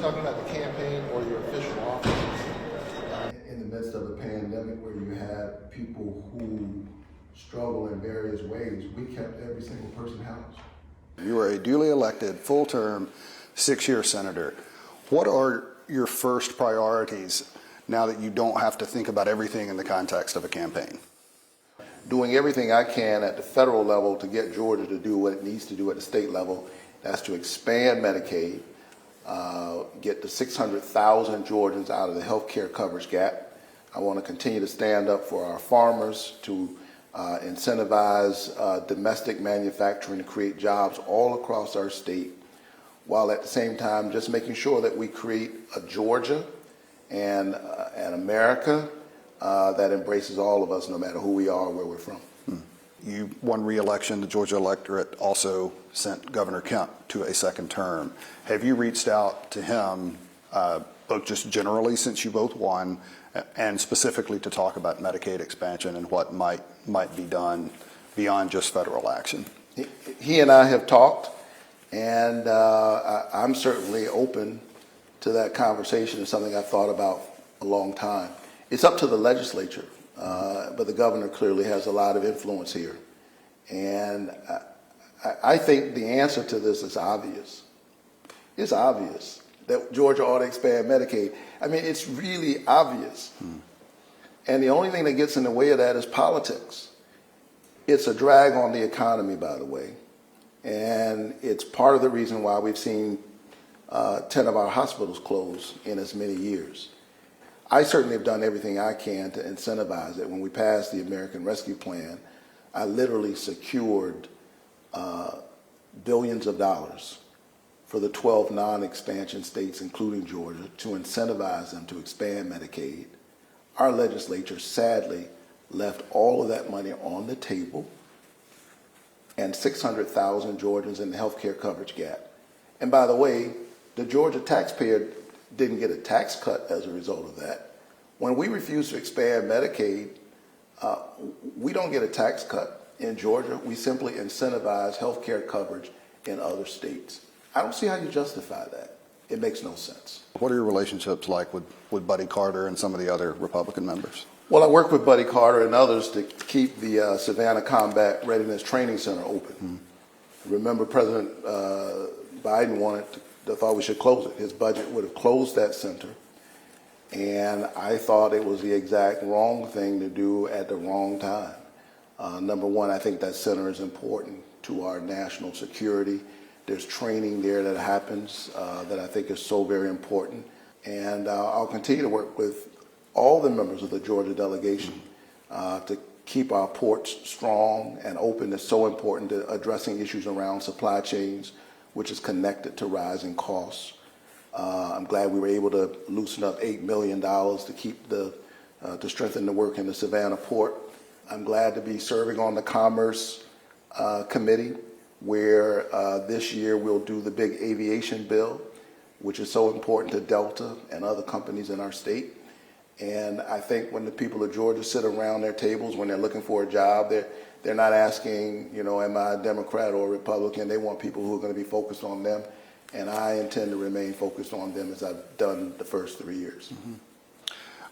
talking about the campaign or your official office? In the midst of a pandemic where you have people who struggle in various ways, we kept every single person housed. You are a duly elected, full-term, 6-year senator. What are your first priorities now that you don't have to think about everything in the context of a campaign? Doing everything I can at the federal level to get Georgia to do what it needs to do at the state level. That's to expand Medicaid, get the 600,000 Georgians out of the health care coverage gap. I want to continue to stand up for our farmers, to incentivize domestic manufacturing to create jobs all across our state, while at the same time just making sure that we create a Georgia and an America that embraces all of us, no matter who we are or where we're from. You won re-election. The Georgia electorate also sent Governor Kemp to a second term. Have you reached out to him, both just generally since you both won, and specifically to talk about Medicaid expansion and what might be done beyond just federal action? He and I have talked, and I'm certainly open to that conversation. It's something I've thought about a long time. It's up to the legislature, but the governor clearly has a lot of influence here. And I think the answer to this is obvious. It's obvious that Georgia ought to expand Medicaid. I mean, it's really obvious. And the only thing that gets in the way of that is politics. It's a drag on the economy, by the way. And it's part of the reason why we've seen 10 of our hospitals close in as many years. I certainly have done everything I can to incentivize it. When we passed the American Rescue Plan, I literally secured billions of dollars for the 12 non-expansion states, including Georgia, to incentivize them to expand Medicaid. Our legislature sadly left all of that money on the table, and 600,000 Georgians in the health care coverage gap. And by the way, the Georgia taxpayer didn't get a tax cut as a result of that. When we refuse to expand Medicaid, we don't get a tax cut in Georgia. We simply incentivize health care coverage in other states. I don't see how you justify that. It makes no sense. What are your relationships like with Buddy Carter and some of the other Republican members? Well, I work with Buddy Carter and others to keep the Savannah Combat Readiness Training Center open. Remember, President Biden thought we should close it. His budget would have closed that center. And I thought it was the exact wrong thing to do at the wrong time. Number one, I think that center is important to our national security. There's training there that happens that I think is so very important. And I'll continue to work with all the members of the Georgia delegation to keep our ports strong and open. It's so important to addressing issues around supply chains, which is connected to rising costs. I'm glad we were able to loosen up $8 million to keep to strengthen the work in the Savannah port. I'm glad to be serving on the Commerce Committee, where this year we'll do the big aviation bill, which is so important to Delta and other companies in our state. And I think when the people of Georgia sit around their tables, when they're looking for a job, they're not asking, am I a Democrat or a Republican? They want people who are going to be focused on them. And I intend to remain focused on them as I've done the first 3 years.